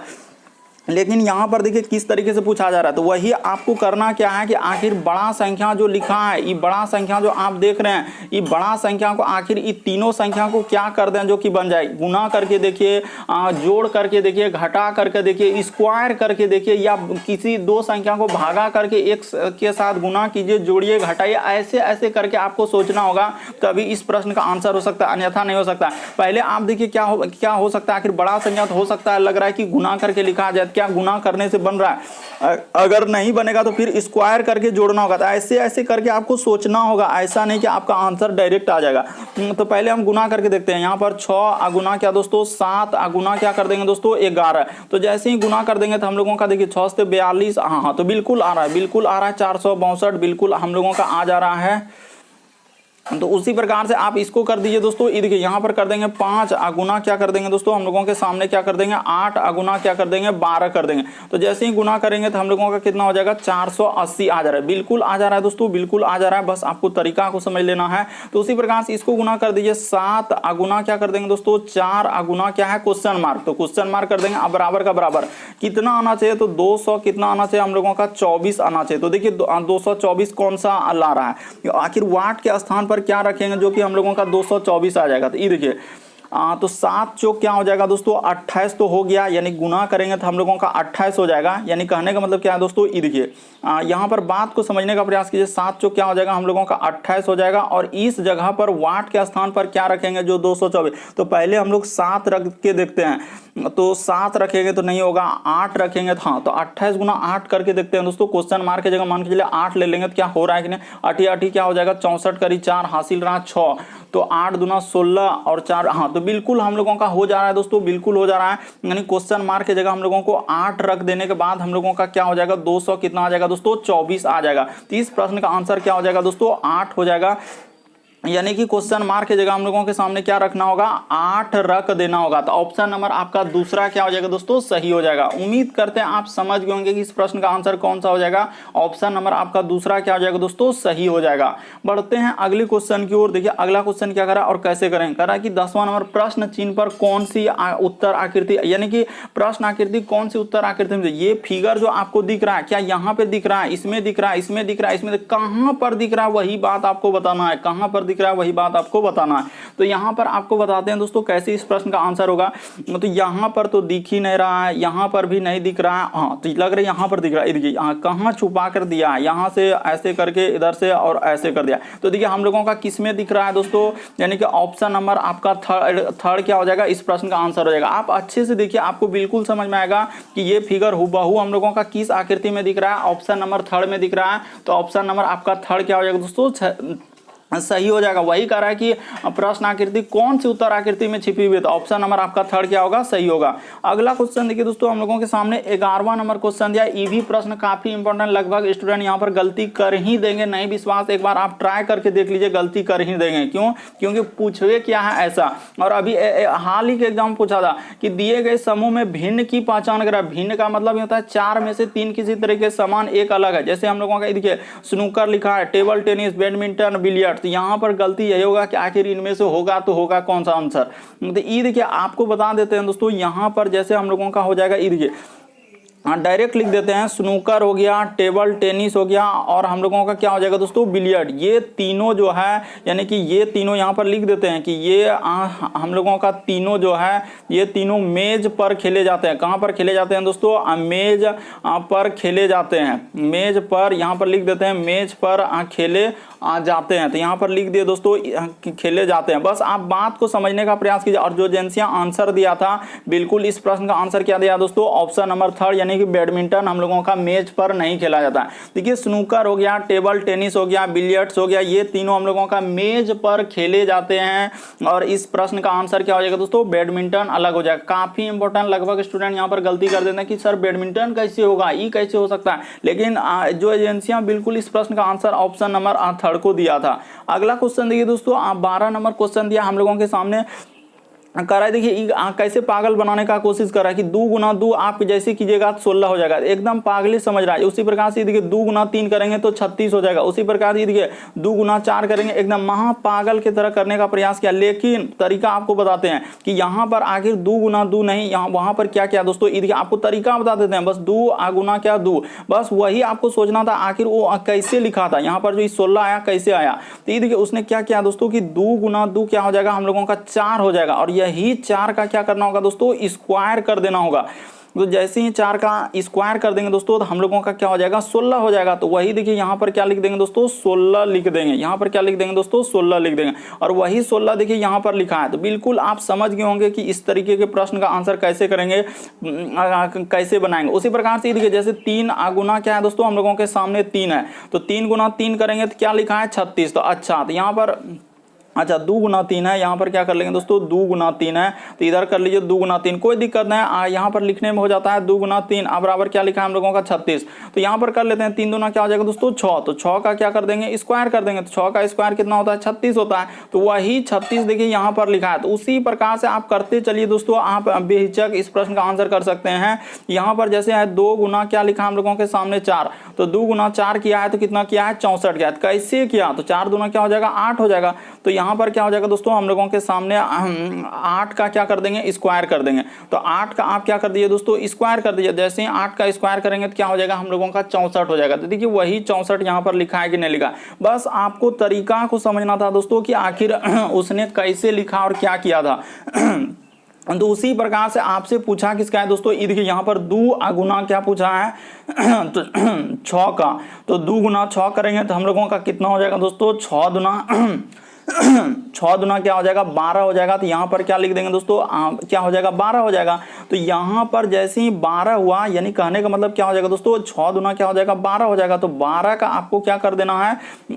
लेकिन यहाँ पर देखिए किस तरीके से पूछा जा रहा है। तो वही आपको करना क्या है कि आखिर बड़ा संख्या जो लिखा है, ये बड़ा संख्या जो आप देख रहे हैं, ये बड़ा संख्या को आखिर ये तीनों संख्या को क्या कर दें जो कि बन जाए। गुना करके देखिए, जोड़ करके देखिए, घटा करके देखिए, स्क्वायर करके देखिए, या किसी दो संख्या को भागा करके एक के साथ गुना कीजिए, जोड़िए, घटाइए, ऐसे ऐसे करके आपको सोचना होगा, तभी इस प्रश्न का आंसर हो सकता है, अन्यथा नहीं हो सकता। पहले आप देखिए क्या हो सकता है। आखिर बड़ा संख्या तो हो सकता है, लग रहा है कि गुना करके लिखा जाए, क्या गुना करने से बन रहा है। अगर नहीं बनेगा तो फिर स्क्वायर करके जोड़ना होगा। तो ऐसे ऐसे करके आपको सोचना होगा, ऐसा नहीं कि आपका आंसर डायरेक्ट आ जाएगा। तो पहले हम गुना करके देखते हैं। यहाँ पर 6 गुना क्या दोस्तों 7, गुना क्या कर देंगे दोस्तों 11। तो जैसे ही गुना कर देंगे तो हम लोगों का देखिए 6 से 42, हाँ तो बिल्कुल आ रहा है, बिल्कुल आ रहा है 462 बिल्कुल हम लोगों का आ जा रहा है। तो उसी प्रकार से आप इसको कर दीजिए दोस्तों। ये देखिए यहाँ पर कर देंगे 5 गुना क्या कर देंगे दोस्तों हम लोगों के सामने क्या कर देंगे 8 गुना क्या कर देंगे 12 कर देंगे। तो जैसे ही गुना करेंगे तो हम लोगों का कितना हो जाएगा 480 आ जा रहा है, बिल्कुल आ जा रहा है दोस्तों, बिल्कुल आ जा रहा है। बस आपको तरीका को समझ लेना है। तो उसी प्रकार से इसको गुना कर दीजिए 7 गुना क्या कर देंगे दोस्तों 4 गुना क्या है क्वेश्चन मार्क, तो क्वेश्चन मार्क कर देंगे। अब बराबर का बराबर कितना आना चाहिए, तो 200 कितना आना चाहिए हम लोगों का 24 आना चाहिए। तो देखिए 224 कौन सा ला रहा है, आखिर वाट के स्थान पर क्या रखेंगे जो कि हम लोगों का 224 आ जाएगा। तो ये देखिए तो 7 चौक क्या हो जाएगा दोस्तों 28 तो हो गया, यानी गुना करेंगे तो हम लोगों का 28 हो जाएगा। यानी कहने का मतलब क्या है दोस्तों, ये देखिए यहाँ पर बात को समझने का प्रयास कीजिए। 7 चौक क्या हो जाएगा हम लोगों का 28 हो जाएगा, और इस जगह पर वाट के स्थान पर क्या रखेंगे जो 224। तो पहले हम लोग 7 रख के देखते हैं, तो 7 रखेंगे तो नहीं होगा, 8 रखेंगे तो हाँ, तो 28 गुना 8 करके देखते हैं दोस्तों। क्वेश्चन मार्क की जगह मान के चलिए 8 ले लेंगे तो क्या हो रहा है कि नहीं, 8 8 क्या हो जाएगा 64 करी 4 हासिल रहा 6, तो 8 दूना 16 और 4 हाँ, तो बिल्कुल हम लोगों का हो जा रहा है दोस्तों, बिल्कुल हो जा रहा है। यानी क्वेश्चन मार्क की जगह हम लोगों को 8 रख देने के बाद हम लोगों का क्या हो जाएगा 200 कितना आ जाएगा दोस्तों 24 आ जाएगा। तो इस प्रश्न का आंसर क्या हो जाएगा दोस्तों 8 हो जाएगा। यानी कि क्वेश्चन मार्क की जगह हम लोगों के सामने क्या रखना होगा 8 रख देना होगा। तो ऑप्शन नंबर आपका दूसरा क्या हो जाएगा दोस्तों सही हो जाएगा। उम्मीद करते हैं आप समझ गए होंगे कि इस प्रश्न का आंसर कौन सा हो जाएगा, ऑप्शन नंबर आपका दूसरा क्या हो जाएगा दोस्तों सही हो जाएगा। बढ़ते हैं अगले क्वेश्चन की ओर। देखिए अगला क्वेश्चन क्या करा और कैसे करें, करा कि 10वां नंबर प्रश्न चिन्ह पर कौन सी उत्तर आकृति, यानी कि प्रश्न आकृति कौन सी उत्तर आकृति में, ये फिगर जो आपको दिख रहा है क्या यहाँ पे दिख रहा है, इसमें दिख रहा है, इसमें दिख रहा है, इसमें कहां पर दिख रहा है वही बात आपको बताना है, कहां पर दिख रहा है वही बात आपको बताना है। तो यहां पर आपको बताते हैं दोस्तों कैसे इस प्रश्न का आंसर होगा। तो यहां पर तो दिख ही नहीं रहा है, यहां पर भी नहीं दिख रहा है, हाँ तो लग रहा है यहां पर दिख रहा है। देखिए कहां छुपा कर दिया है, यहां से ऐसे करके इधर से और ऐसे कर दिया। तो देखिए हम लोगों का किस में दिख रहा है दोस्तों, यानी कि ऑप्शन नंबर आपका थर्ड क्या हो जाएगा इस प्रश्न का आंसर हो जाएगा। आप अच्छे से देखिए, आपको बिल्कुल समझ में आएगा कि ये फिगर हुबहू हम लोगों का किस आकृति में दिख रहा है, ऑप्शन नंबर थर्ड में दिख रहा है। तो ऑप्शन नंबर आपका थर्ड क्या हो जाएगा दोस्तों सही हो जाएगा। वही कह रहा है कि प्रश्न आकृति कौन सी उत्तर आकृति में छिपी हुई है, तो ऑप्शन नंबर आपका थर्ड क्या होगा, सही होगा। अगला क्वेश्चन देखिए दोस्तों, हम लोगों के सामने 11वां नंबर क्वेश्चन दिया। ये भी प्रश्न काफी इंपॉर्टेंट, लगभग स्टूडेंट यहाँ पर गलती कर ही देंगे, नहीं विश्वास एक बार आप ट्राई करके देख लीजिए, गलती कर ही देंगे। क्यों? क्योंकि पूछे क्या है ऐसा। और अभी हाल ही के एग्जाम पूछा था कि दिए गए समूह में भिन्न की पहचान करें। भिन्न का मतलब ये होता है 4 में से 3 किसी तरह के समान, एक अलग है। जैसे हम लोगों का देखिए स्नूकर लिखा है, टेबल टेनिस, बैडमिंटन, बिलियर्ड, तो यहाँ पर गलती यही होगा कि आखिर इनमें से होगा तो होगा कौन सा आंसर। तो ये देखिए आपको बता देते हैं दोस्तों, यहाँ पर जैसे हम लोगों का हो जाएगा, ये देखिए डायरेक्ट लिख देते हैं, स्नूकर हो गया, टेबल टेनिस हो गया, और हम लोगों का क्या हो जाएगा दोस्तों, बिलियर्ड। ये तीनों जो है, यानी कि ये तीनों यहाँ पर लिख देते हैं कि ये हम लोगों का तीनों जो है, ये तीनों मेज पर खेले जाते हैं। कहाँ पर खेले जाते हैं दोस्तों, मेज पर खेले जाते हैं। मेज पर यहाँ पर लिख देते हैं, मेज पर खेले जाते हैं। तो यहाँ पर लिख दिए दोस्तों खेले जाते हैं। बस आप बात को समझने का प्रयास कीजिए। और जो एजेंसियां आंसर दिया था, बिल्कुल इस प्रश्न का आंसर क्या दिया दोस्तों, ऑप्शन नंबर थर्ड, यानी कि बैडमिंटन हम लोगों का मेज पर नहीं खेला जाता है। देखिए स्नूकर हो गया, टेबल टेनिस हो गया, बिलियर्ड्स हो गया, ये तीनों हम लोगों का मेज पर खेले जाते हैं। और इस प्रश्न का आंसर क्या हो जाएगा दोस्तों, बैडमिंटन अलग हो जाएगा। काफी इंपॉर्टेंट, लगभग स्टूडेंट यहाँ पर गलती कर देते हैं कि सर बैडमिंटन कैसे होगा, ये कैसे हो सकता है। लेकिन जो एजेंसियां बिल्कुल इस प्रश्न का आंसर ऑप्शन नंबर थर्ड को दिया था। अगला क्वेश्चन देखिए दोस्तों, 12 नंबर क्वेश्चन दिया हम लोगों के सामने, कर रहा है। देखिए कैसे पागल बनाने का कोशिश कर रहा है कि 2 गुना 2 आप जैसे कीजिएगा तो 16 हो जाएगा, एकदम पागल ही समझ रहा है। उसी प्रकार से देखिए 2 गुना 3 करेंगे तो 36 हो जाएगा। उसी प्रकार से देखिए 2 गुना 4 करेंगे, एकदम महापागल की तरह करने का प्रयास किया। लेकिन तरीका आपको बताते हैं कि यहाँ पर आखिर 2 गुना 2 नहीं, यहाँ वहां पर क्या क्या दोस्तों, देखिए आपको तरीका बता देते हैं। बस 2 गुना क्या 2, बस वही आपको सोचना था आखिर वो कैसे लिखा था। यहाँ पर जो 16 आया कैसे आया, तो ये देखिए उसने क्या किया दोस्तों कि 2 गुना 2 क्या हो जाएगा, हम लोगों का 4 हो जाएगा। और यही 4 का क्या करना होगा दोस्तों, स्क्वायर कर देना होगा। तो जैसे ही 4 का स्क्वायर कर देंगे दोस्तों, तो हम लोगों का क्या हो जाएगा, 16 हो जाएगा। तो वही देखिए यहाँ पर क्या लिख देंगे दोस्तों, 16 लिख देंगे। यहाँ पर क्या लिख देंगे दोस्तों, 16 लिख देंगे। और वही 16 देखिए यहाँ पर लिखा है। तो बिल्कुल आप समझ गए होंगे कि इस तरीके के प्रश्न का आंसर कैसे करेंगे, कैसे बनाएंगे। उसी प्रकार से देखिए जैसे 3 गुना क्या है दोस्तों, हम लोगों के सामने 3 है, तो 3 गुना 3 करेंगे तो क्या लिखा है, 36। तो अच्छा, तो यहाँ पर अच्छा 2 गुना 3 है, यहाँ पर क्या कर लेंगे दोस्तों, 2 गुना 3 है, तो इधर कर लीजिए 2 गुना 3, कोई दिक्कत नहीं। यहाँ पर लिखने में हो जाता है 2 गुना 3 बराबर क्या लिखा है हम लोगों का 36। तो यहाँ पर कर लेते हैं 3 दूना क्या हो जाएगा दोस्तों 6, तो 6 का क्या कर देंगे, स्क्वायर कर देंगे। तो 6 का स्क्वायर कितना होता है, 36 होता है। तो वही 36 देखिए यहाँ पर लिखा है। तो उसी प्रकार से आप करते चलिए दोस्तों, आप बेहिचक इस प्रश्न का आंसर कर सकते हैं। यहाँ पर जैसे है 2 गुना क्या लिखा हम लोगों के सामने 4, तो 2 गुना 4 किया है तो कितना किया है, 64 किया है। कैसे किया, तो 4 दूना क्या हो जाएगा, 8 हो जाएगा। तो यहाँ पर क्या हो जाएगा दोस्तों, हम लोगों के सामने 8 का क्या कर देंगे, स्क्वायर कर देंगे। तो 8 का आप क्या कर दीजिए दोस्तों, स्क्वायर कर दीजिए। जैसे ही 8 का स्क्वायर करेंगे तो क्या हो जाएगा, हम लोगों का 64 हो जाएगा। तो देखिए वही 64 यहाँ पर लिखा है कि नहीं लिखा, बस आपको तरीका को समझना था दोस्तों कि आखिर उसने कैसे लिखा और क्या किया था। तो उसी प्रकार से आपसे पूछा किसका है दोस्तों, ये देखिए यहाँ पर 2 गुना क्या पूछा है, तो 6 का। तो 2 गुना 6 करेंगे तो हम लोगों का कितना हो जाएगा दोस्तों, 6 दुना क्या हो जाएगा, 12 हो जाएगा। तो यहाँ पर क्या लिख देंगे दोस्तों, क्या हो जाएगा, 12 हो जाएगा। तो यहाँ पर जैसे ही 12 हुआ, यानी कहने का मतलब क्या हो जाएगा दोस्तों, 6 दुना क्या हो जाएगा, 12 हो जाएगा। तो 12 का आपको क्या कर देना है,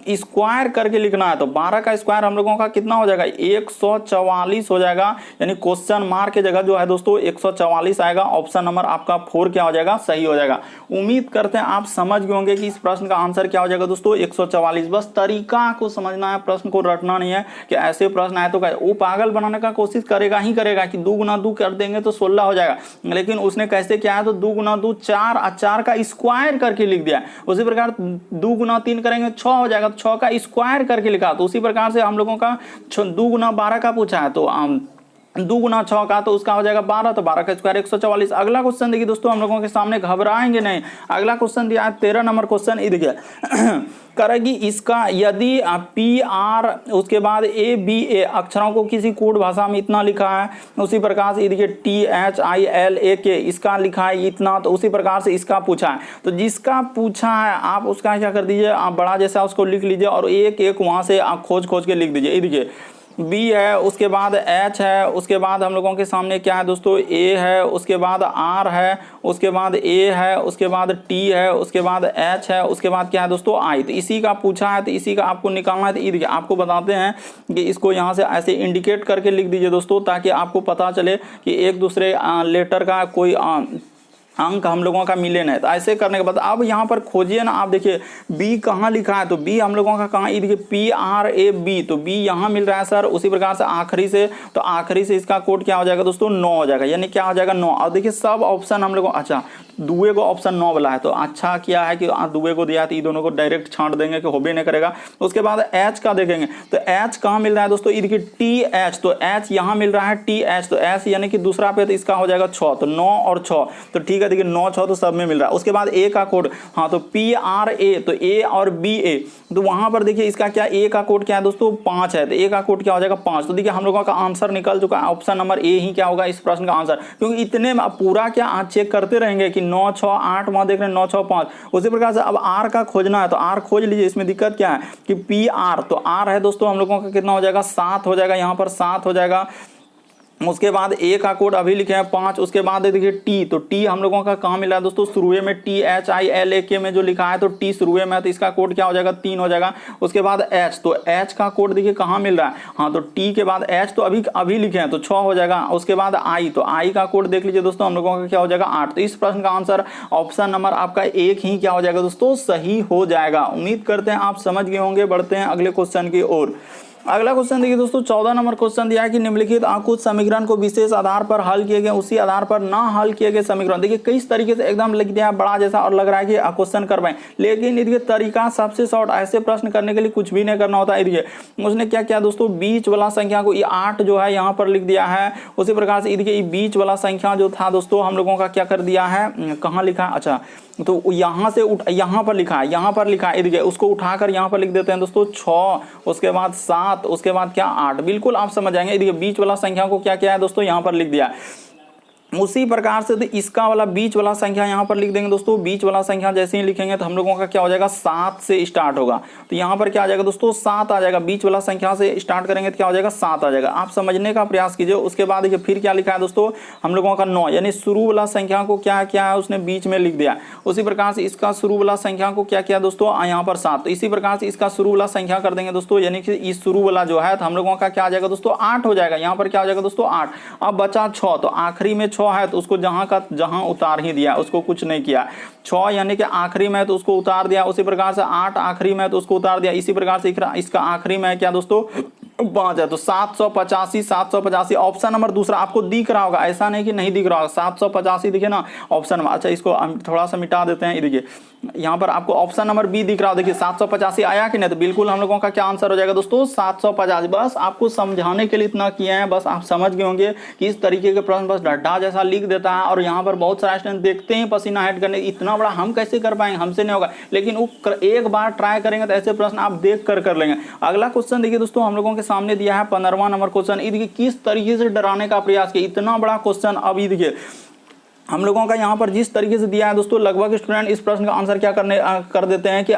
स्क्वायर करके लिखना है। तो 12 का स्क्वायर हम लोगों का कितना हो जाएगा, 144 हो जाएगा। यानी क्वेश्चन मार्क की जगह जो है दोस्तों 144 आएगा। ऑप्शन नंबर आपका 4 क्या हो जाएगा, सही हो जाएगा। उम्मीद करते हैं आप समझ गए होंगे कि इस प्रश्न का आंसर क्या हो जाएगा दोस्तों, 144। बस तरीका को समझना है, प्रश्न को रटना नहीं है कि ऐसे प्रश्न आए तो वो पागल बनाने का कोशिश करेगा ही करेगा कि 2 गुना 2 कर देंगे तो 16 हो जाएगा। लेकिन उसने कैसे किया है, तो 2 गुना 2 4 और 4 का स्क्वायर करके लिख दिया। उसी प्रकार 2 गुना 3 करेंगे 6 हो जाएगा, तो 6 का स्क्वायर करके लिखा। तो उसी प्रकार से हम लोगों का 2 गुना 12 का पूछा है, तो 2 गुना 6 का तो उसका हो जाएगा 12, तो 12 का स्क्वायर 144। अगला क्वेश्चन देखिए दोस्तों, हम लोगों के सामने, घबराएंगे नहीं। अगला क्वेश्चन दिया है 13 नंबर क्वेश्चन, ये देखिए करेगी इसका यदि PR उसके बाद ABA अक्षरों को किसी कोड भाषा में इतना लिखा है, उसी प्रकार से देखिए THILAK इसका लिखा है इतना। तो उसी प्रकार से इसका पूछा है, तो जिसका पूछा है आप उसका क्या कर दीजिए, आप बड़ा जैसा उसको लिख लीजिए और एक एक वहां से आप खोज के लिख दीजिए। ये देखिए B है, उसके बाद H है, उसके बाद हम लोगों के सामने क्या है दोस्तों A है, उसके बाद R है, उसके बाद A है, उसके बाद T है, उसके बाद H है, उसके बाद क्या है दोस्तों I। तो इसी का पूछा है, तो इसी का आपको निकालना है। तो देखिए आपको बताते हैं कि इसको यहाँ से ऐसे इंडिकेट करके लिख दीजिए दोस्तों, ताकि आपको पता चले कि एक दूसरे लेटर का कोई अंक हम लोगों का मिले नहीं। तो ऐसे करने के बाद अब यहाँ पर खोजिए ना, आप देखिए बी कहाँ लिखा है, तो बी हम लोगों का कहाँ, ये देखिए PRAB, तो बी यहाँ मिल रहा है सर। उसी प्रकार से आखिरी से, तो आखिरी से इसका कोड क्या हो जाएगा दोस्तों 9 हो जाएगा, यानी क्या हो जाएगा 9। और देखिए सब ऑप्शन हम लोगों, अच्छा दुए को ऑप्शन 9 वाला है, तो अच्छा किया है कि दुए को दिया है, तो ये दोनों को डायरेक्ट छांट देंगे कि हो भी नहीं करेगा। उसके बाद एच का देखेंगे, तो एच कहाँ मिल रहा है दोस्तों, ये देखिए TH, तो एच यहाँ मिल रहा है TH, तो एच यानी कि दूसरा पे, तो इसका हो जाएगा 6, तो 9 और 6, तो ठीक है। देखिए 9 6 तो सब में मिल रहा है। उसके बाद ए का कोड, हाँ तो PRA, तो ए और BA, तो वहां पर देखिए इसका क्या, ए का कोड क्या है दोस्तों 5 है, तो ए का कोड क्या हो जाएगा 5। तो देखिए हम लोगों का आंसर निकल चुका है, ऑप्शन नंबर ए ही क्या होगा इस प्रश्न का आंसर। क्योंकि इतने में पूरा क्या आज चेक करते रहेंगे कि 9 6 8, वहां देख रहे हैं 9 6 5। उसी प्रकार से अब आर का खोजना है, तो आर खोज लीजिए। इसमें दिक्कत क्या है कि PR, तो आर है दोस्तों हम लोगों का कितना हो जाएगा 7 हो जाएगा, यहाँ पर 7 हो जाएगा। उसके बाद ए का कोड अभी लिखे हैं 5। उसके बाद देखिए टी, तो टी हम लोगों का कहाँ मिला है दोस्तों शुरुए में, THILAK में जो लिखा है, तो टी शुरुए में है, तो इसका कोड क्या हो जाएगा 3 हो जाएगा। उसके बाद एच, तो एच का कोड देखिए कहाँ मिल रहा है, हाँ तो टी के बाद एच, तो अभी लिखे हैं तो 6 हो जाएगा। उसके बाद आई, तो आई का कोड देख लीजिए दोस्तों हम लोगों का क्या हो जाएगा 8। तो इस प्रश्न का आंसर ऑप्शन नंबर आपका 1 ही क्या हो जाएगा दोस्तों सही हो जाएगा। उम्मीद करते हैं आप समझ गए होंगे। बढ़ते हैं अगले क्वेश्चन की ओर। अगला क्वेश्चन देखिए दोस्तों 14 नंबर क्वेश्चन दिया है कि निम्नलिखित कुछ समीकरण को विशेष आधार पर हल किए गए, उसी आधार पर ना हल किए गए समीकरण। देखिए किस तरीके से एकदम लिख दिया बड़ा जैसा और लग रहा है कि क्वेश्चन कर पाए, लेकिन देखिए तरीका सबसे शॉर्ट। ऐसे प्रश्न करने के लिए कुछ भी नहीं करना होता है। देखिए उसने क्या किया दोस्तों, बीच वाला संख्या को ये 8 जो है यहाँ पर लिख दिया है। उसी प्रकार से देखिए बीच वाला संख्या जो था दोस्तों हम लोगों का क्या कर दिया है, कहाँ लिखा है, अच्छा तो यहाँ से यहाँ पर लिखा है, यहाँ पर लिखा है, देखिए उसको उठाकर यहाँ पर लिख देते हैं दोस्तों 6, उसके बाद 7, उसके बाद क्या 8। बिल्कुल आप समझ जाएंगे। देखिए बीच वाला संख्या को क्या किया है दोस्तों यहाँ पर लिख दिया है। उसी प्रकार से तो इसका वाला बीच वाला संख्या यहाँ पर लिख देंगे दोस्तों। बीच वाला संख्या जैसे ही लिखेंगे तो हम लोगों का क्या हो जाएगा 7 से स्टार्ट होगा, तो यहाँ पर क्या आ जाएगा दोस्तों 7 आ जाएगा। बीच वाला संख्या से स्टार्ट करेंगे तो क्या हो जाएगा 7 आ जाएगा। आप समझने का प्रयास कीजिए। उसके बाद देखिए फिर क्या लिखा है दोस्तों हम लोगों का 9, यानी शुरू वाला संख्या को क्या क्या है उसने बीच में लिख दिया। उसी प्रकार से इसका शुरू वाला संख्या को क्या किया दोस्तों यहाँ पर 7, तो इसी प्रकार से इसका शुरू वाला संख्या कर देंगे दोस्तों, यानी कि इस शुरू वाला जो है तो हम लोगों का क्या आ जाएगा दोस्तों 8 हो जाएगा। यहाँ पर क्या हो जाएगा दोस्तों 8। अब बचा 6, तो आखिरी में 6 है तो उसको जहां उतार ही दिया, उसको कुछ नहीं किया। 6 यानी कि आखिरी में तो उसको उतार दिया। उसी प्रकार से 8 आखिरी में तो उसको उतार दिया। इसी प्रकार से इसका आखिरी में क्या दोस्तों 5 है, तो 785 ऑप्शन नंबर दूसरा आपको दिख रहा होगा, ऐसा नहीं कि नहीं दिख रहा होगा। 785 दिखे ना ऑप्शन नंबर। अच्छा इसको थोड़ा सा मिटा देते हैं। देखिए यहाँ पर आपको ऑप्शन नंबर बी दिख रहा हो, देखिए 785 आया कि नहीं, तो बिल्कुल हम लोगों का क्या आंसर हो जाएगा दोस्तों 750। बस आपको समझाने के लिए इतना किए हैं, बस आप समझ गए होंगे कि इस तरीके के प्रश्न बस डड्डा जैसा लिख देता है। और यहाँ पर बहुत सारे स्टूडेंट देखते हैं पसीना हेड करने, इतना बड़ा हम कैसे कर पाएंगे, हमसे नहीं होगा। लेकिन वो एक बार ट्राई करेंगे तो ऐसे प्रश्न आप देख कर लेंगे। अगला क्वेश्चन देखिए दोस्तों हम लोगों के सामने दिया है 15वां नंबर क्वेश्चन। देखिए किस तरीके से डराने का प्रयास किया, इतना बड़ा क्वेश्चन। अब ये देखिए हम लोगों का यहाँ पर जिस तरीके से दिया है दोस्तों, लगभग स्टूडेंट इस प्रश्न का आंसर क्या कर देते हैं कि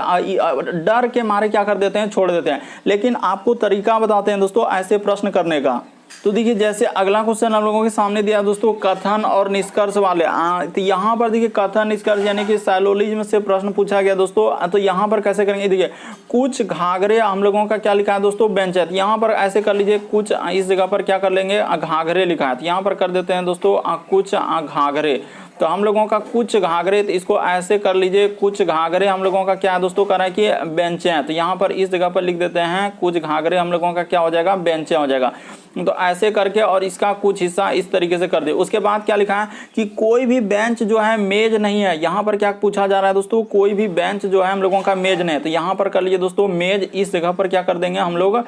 डर के मारे क्या कर देते हैं, छोड़ देते हैं। लेकिन आपको तरीका बताते हैं दोस्तों ऐसे प्रश्न करने का। तो देखिए जैसे अगला क्वेश्चन हम लोगों के सामने दिया दोस्तों कथन और निष्कर्ष वाले। तो यहाँ पर देखिए कथन निष्कर्ष यानी कि साइलोजिज्म से प्रश्न पूछा गया दोस्तों। तो यहाँ पर कैसे करेंगे, देखिए कुछ घाघरे हम लोगों का क्या लिखा है दोस्तों बेंच है, तो यहाँ पर ऐसे कर लीजिए कुछ, इस जगह पर क्या कर लेंगे घाघरे लिखा है, तो यहाँ पर कर देते हैं दोस्तों कुछ घाघरे। तो हम लोगों का कुछ घाघरे, तो इसको ऐसे कर लीजिए कुछ घाघरे हम लोगों का क्या है दोस्तों करें कि बेंचे हैं, तो यहाँ पर इस जगह पर लिख देते हैं कुछ घाघरे हम लोगों का क्या हो जाएगा बेंचे हो जाएगा। तो ऐसे करके और इसका कुछ हिस्सा इस तरीके से कर दे। उसके बाद क्या लिखा है कि कोई भी बेंच जो है मेज नहीं है। यहाँ पर क्या पूछा जा रहा है दोस्तों, कोई भी बेंच जो है हम लोगों का मेज नहीं है, तो यहाँ पर कर लीजिए दोस्तों मेज, इस जगह पर क्या कर देंगे हम लोग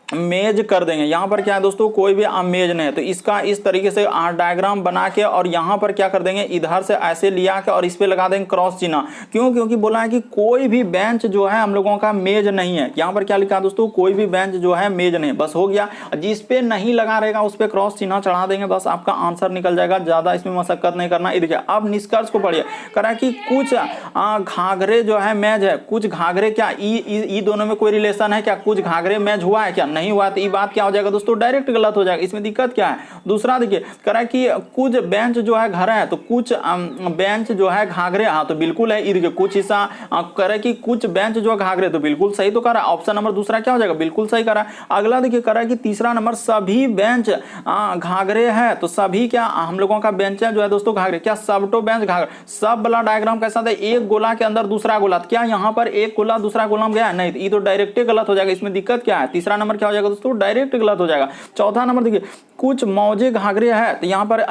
मेज कर देंगे। यहाँ पर क्या है दोस्तों कोई भी मेज नहीं है, तो इसका इस तरीके से डायग्राम बना के और यहाँ पर क्या कर देंगे इधर से ऐसे लिया के और इस पे लगा देंगे क्रॉस चिन्ह। क्यों, क्योंकि बोला है कि कोई भी बेंच जो है हम लोगों का मेज नहीं है। यहाँ पर क्या लिखा है दोस्तों कोई भी बेंच जो है मेज नहीं, बस हो गया। जिस पे नहीं लगा रहेगा उस पे क्रॉस चिन्ह चढ़ा देंगे, बस आपका आंसर निकल जाएगा। ज्यादा इसमें मशक्कत नहीं करना। देखिए अब निष्कर्ष को पढ़िए, करा कि कुछ घाघरे जो है मेज है, कुछ घाघरे क्या ई दोनों में कोई रिलेशन है क्या, कुछ घाघरे मेज हुआ है क्या, नहीं हुआ तो ये बात क्या हो जाएगा दोस्तों, डायरेक्ट गलत हो जाएगा। इसमें दिक्कत क्या है। दूसरा देखिए कह रहा है कि कुछ बेंच जो है घर है, तो कुछ बेंच जो है घाघरे, हाँ तो बिल्कुल है। देखिए कुछ हिस्सा कह रहा है कि कुछ बेंच जो है घाघरे, तो बिल्कुल सही तो कह रहा है। ऑप्शन नंबर दूसरा क्या हो जाएगा, बिल्कुल सही कह रहा है। अगला देखिए कह रहा है कि तीसरा नंबर सभी बेंच घाघरे है, तो सभी क्या हम लोगों का बेंच जो है दोस्तों घाघरे, क्या सबटो बेंच घाघरे। सब वाला डायग्राम कैसा था, एक गोला के अंदर दूसरा गोला, क्या यहाँ पर एक गोला दूसरा गोला में गया, नहीं, ये तो डायरेक्ट गलत हो जाएगा। इसमें दिक्कत क्या है, तीसरा नंबर क्या हो जाएगा दोस्तों, डायरेक्ट गलत हो जाएगा। चौथा नंबर देखिए कुछ मौजे घाघरे है, तो यहाँ पर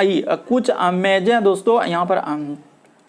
कुछ मेजें दोस्तों, यहाँ पर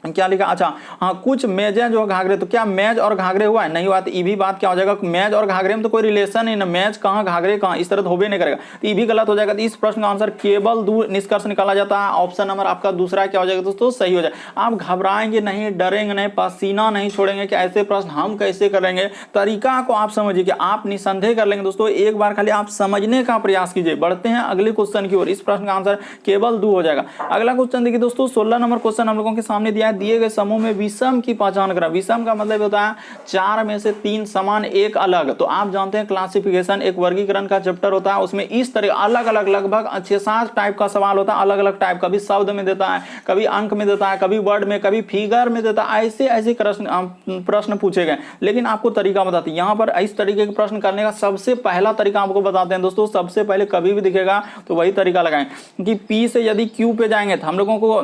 क्या लिखा, अच्छा हाँ कुछ मेजें जो घाघरे, तो क्या मेज और घाघरे हुआ है, नहीं हुआ, तो ये भी बात क्या हो जाएगा, मेज और घाघरे में तो कोई रिलेशन ही ना, मेज कहाँ घाघरे कहाँ, इस तरह तो होबे नहीं करेगा, तो ये भी गलत हो जाएगा। तो इस प्रश्न का आंसर केवल दूर निष्कर्ष निकाला जाता है। ऑप्शन नंबर आपका दूसरा क्या हो जाएगा दोस्तों, सही हो जाएगा। आप घबराएंगे नहीं, डरेंगे नहीं, पसीना नहीं छोड़ेंगे कि ऐसे प्रश्न हम कैसे करेंगे, तरीका को आप समझिए कि आप निसंदेह कर लेंगे दोस्तों। एक बार खाली आप समझने का प्रयास कीजिए। बढ़ते हैं अगले क्वेश्चन की ओर। इस प्रश्न का आंसर केवल 2 हो जाएगा। अगला क्वेश्चन देखिए दोस्तों, 16 नंबर क्वेश्चन हम लोगों के सामने दिया है, दिए गए समूह विषम की पहचान करें। विषम का मतलब होता है 4 में से 3 समान एक अलग। तो आप जानते हैं क्लासिफिकेशन एक वर्गीकरण का चैप्टर होता है, उसमें इस तरह अलग अलग लगभग 6-7 टाइप का सवाल होता है, अलग अलग टाइप, कभी शब्द में देता है, कभी अंक में देता है, कभी वर्ड में, कभी फिगर में देता है, ऐसे ऐसे प्रश्न पूछे गए। लेकिन आपको तरीका बताते हैं, यहाँ पर इस तरीके के प्रश्न करने का सबसे पहला तरीका आपको बताते हैं दोस्तों। सबसे पहले कभी भी दिखेगा तो वही तरीका लगाएं कि P से यदि Q पे जाएंगे तो हम लोगों को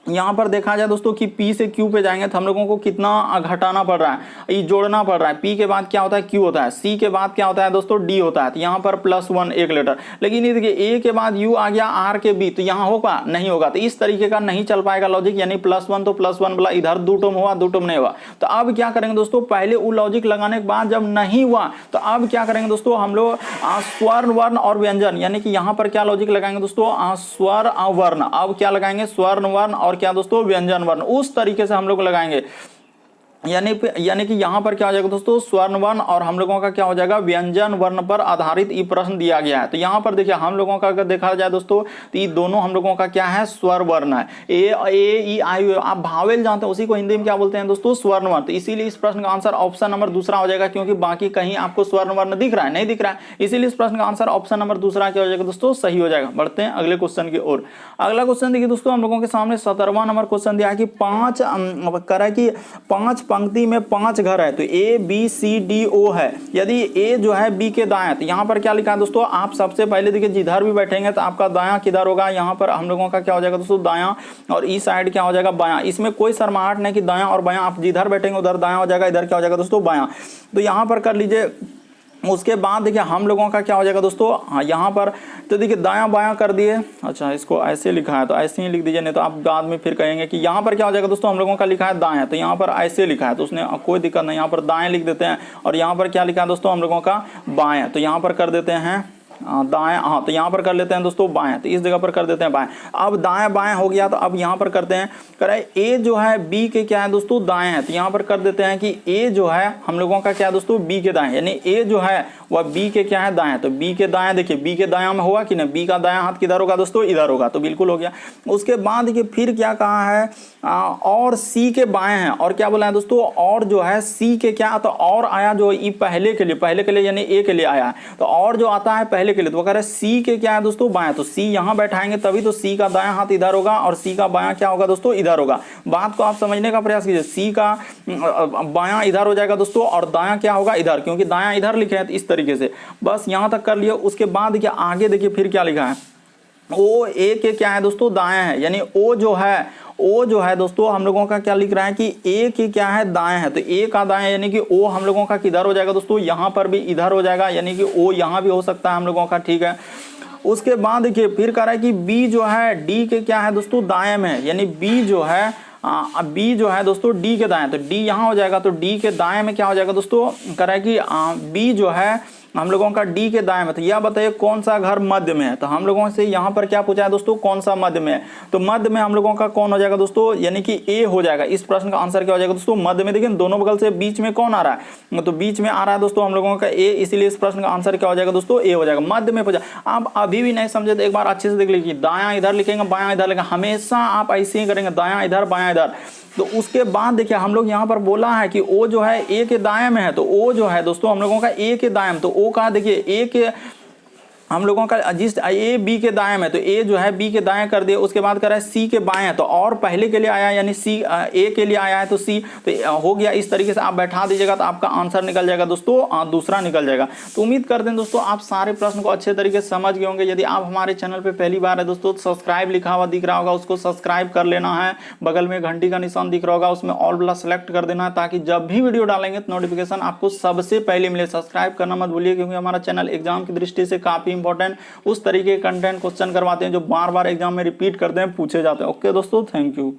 यहाँ पर देखा जाए दोस्तों कि P से Q पे जाएंगे तो हम लोगों को कितना घटाना पड़ रहा है, ये जोड़ना पड़ रहा है। P के बाद क्या होता है, Q होता है। C के बाद क्या होता है दोस्तों, D होता है। तो यहाँ पर +1 1 लेटर। लेकिन ये देखिए A के बाद U आ गया, R के B, तो यहाँ होगा नहीं होगा। तो इस तरीके का नहीं चल पाएगा लॉजिक, यानी +1 तो +1 वाला इधर 2 टर्म हुआ, 2 टर्म नहीं हुआ। तो अब क्या करेंगे दोस्तों, पहले वो लॉजिक लगाने के बाद जब नहीं हुआ तो अब क्या करेंगे दोस्तों, हम लोग स्वर्ण वर्ण और व्यंजन, यानी कि यहाँ पर क्या लॉजिक लगाएंगे दोस्तों, स्वर वर्ण। अब क्या लगाएंगे, स्वर्ण वर्ण और क्या दोस्तों, व्यंजन वर्ण। उस तरीके से हम लोग लगाएंगे, यानी कि यहाँ पर क्या हो जाएगा दोस्तों, स्वर्ण वर्ण और हम लोगों का क्या हो जाएगा, व्यंजन वर्ण पर आधारित ये प्रश्न दिया गया है। तो यहाँ पर देखिए हम लोगों का अगर देखा जाए दोस्तों, तो ये दोनों हम लोगों का क्या है, स्वर वर्ण है। ए ई आई, आप भावेल जानते हैं, उसी को हिंदी में क्या बोलते हैं दोस्तों, स्वर्ण वर्ण। तो इसीलिए इस प्रश्न का आंसर ऑप्शन नंबर दूसरा हो जाएगा, क्योंकि बाकी कहीं आपको स्वर्ण वर्ण दिख रहा है, नहीं दिख रहा है, इसीलिए इस प्रश्न का आंसर ऑप्शन नंबर दूसरा क्या हो जाएगा दोस्तों, सही हो जाएगा। बढ़ते हैं अगले क्वेश्चन की ओर। अगला क्वेश्चन देखिए दोस्तों, हम लोगों के सामने 17वां नंबर क्वेश्चन दिया है कि 5 पंक्ति में 5 घर है, तो A B C D O है। यदि A जो है B के दाएं, तो यहाँ पर क्या लिखा है दोस्तों, आप सबसे पहले देखिए जिधर भी बैठेंगे तो आपका दायां किधर होगा, यहाँ पर हम लोगों का क्या हो जाएगा दोस्तों, दायां, और इस साइड क्या हो जाएगा, बायां। इसमें कोई शर्माहट नहीं कि दायां और बायां, आप जिधर बैठेंगे उधर दायां हो जाएगा, इधर क्या हो जाएगा दोस्तों, बायां। तो यहाँ पर कर लीजिए। उसके बाद देखिए हम लोगों का क्या हो जाएगा दोस्तों, हाँ यहाँ पर तो देखिए दायां बायां कर दिए। अच्छा इसको ऐसे लिखा है तो ऐसे ही लिख दीजिए, नहीं तो आप बाद में फिर कहेंगे कि यहाँ पर क्या हो जाएगा दोस्तों, हम लोगों का लिखा है दाएं, तो यहाँ पर ऐसे लिखा है तो उसने कोई दिक्कत नहीं, यहाँ पर दाएं लिख देते हैं। और यहाँ पर क्या लिखा है दोस्तों, हम लोगों का बाएं, तो यहाँ पर कर देते हैं दाएं, हाँ तो यहाँ पर कर लेते हैं दोस्तों बाएं, तो इस जगह पर कर देते हैं बाएं। अब दाएं बाएं हो गया, तो अब यहाँ पर करते हैं, करे ए जो है बी के क्या है दोस्तों, दाएं है, तो यहाँ पर कर देते हैं कि ए जो है हम लोगों का क्या है दोस्तों, बी के दाएं, यानी ए जो है वह बी के क्या है, दाएं। तो बी के दाएं देखिए, बी के दायां में होगा कि ना, बी का दायां हाथ किधर होगा दोस्तों, इधर होगा, तो बिल्कुल हो गया। उसके बाद देखिए फिर क्या कहा है, और सी के बाएं हैं, और क्या बोला है दोस्तों, और जो है सी के क्या, तो और आया जो ई पहले के लिए यानी ए के लिए आया है, तो और जो आता है पहले के लिए, तो वो कह रहे सी के क्या है दोस्तों, बाएं। तो सी यहाँ बैठाएंगे तभी तो सी का दायां हाथ इधर होगा और सी का बायां क्या होगा दोस्तों, इधर होगा। बात को आप समझने का प्रयास कीजिए, सी का बायां इधर हो जाएगा दोस्तों और दायां क्या होगा, इधर, क्योंकि दायां इधर लिखे हैं, तो इस तरीके से बस यहां तक कर लिए। उसके बाद देखिए आगे देखिए फिर क्या लिखा है, ओ ए के क्या है दोस्तों, दाएं है, यानी ओ जो है दोस्तों हम लोगों का क्या लिख रहा है कि ए की क्या है, दाएं है, तो ए का दाएं यानी कि ओ हम लोगों का किधर हो जाएगा दोस्तों, यहाँ पर भी इधर हो जाएगा, यानी कि ओ यहाँ भी हो सकता है हम लोगों का, ठीक है। उसके बाद देखिए फिर कह रहा है कि बी जो है डी के क्या है दोस्तों, दाएं में, यानी बी जो है दोस्तों डी के दाएं, तो डी यहाँ हो जाएगा, तो डी के दाएं में क्या हो जाएगा दोस्तों, कह रहा है कि बी जो है हम लोगों का डी के दाएं में, तो यह बताइए कौन सा घर मध्य में है। तो हम लोगों से यहाँ पर क्या पूछा है दोस्तों, कौन सा मध्य में है, तो मध्य में हम लोगों का कौन हो जाएगा दोस्तों, यानी कि ए हो जाएगा। इस प्रश्न का आंसर क्या हो जाएगा दोस्तों, मध्य में। देखिए दोनों बगल से बीच में कौन आ रहा है, तो बीच में आ रहा है दोस्तों हम लोगों का ए, इसीलिए इस प्रश्न का आंसर क्या हो जाएगा दोस्तों, ए हो जाएगा। मध्य में पूछा, आप अभी भी नहीं समझे तो एक बार अच्छे से देख लीजिए, दायां इधर लिखेंगे बायां इधर लिखेंगे, हमेशा आप ऐसे ही करेंगे, दायां इधर बायां इधर। तो उसके बाद देखिए हम लोग यहाँ पर बोला है कि ओ जो है ए के दाएं में है, तो ओ जो है दोस्तों हम लोगों का ए के दाएं में, तो ओ कहा, देखिए ए के हम लोगों का जिस ए बी के दाएं में, तो ए जो है बी के दाएं कर दिया, उसके बाद कर रहा है सी के बाएं, तो और पहले के लिए आया यानी सी ए के लिए आया है तो सी, तो हो गया। इस तरीके से आप बैठा दीजिएगा तो आपका आंसर निकल जाएगा दोस्तों, दूसरा निकल जाएगा। तो उम्मीद करते हैं दोस्तों आप सारे प्रश्न को अच्छे तरीके से समझ गए होंगे। यदि आप हमारे चैनल पर पहली बार है दोस्तों, सब्सक्राइब लिखा हुआ दिख रहा होगा, उसको सब्सक्राइब कर लेना है। बगल में घंटी का निशान दिख रहा होगा, उसमें ऑल वाला सेलेक्ट कर देना है, ताकि जब भी वीडियो डालेंगे तो नोटिफिकेशन आपको सबसे पहले मिले। सब्सक्राइब करना मत भूलिए, क्योंकि हमारा चैनल एग्जाम की दृष्टि से काफी इंपॉर्टेंट उस तरीके के कंटेंट क्वेश्चन करवाते हैं जो बार बार एग्जाम में रिपीट करते हैं, पूछे जाते हैं। ओके दोस्तों, थैंक यू।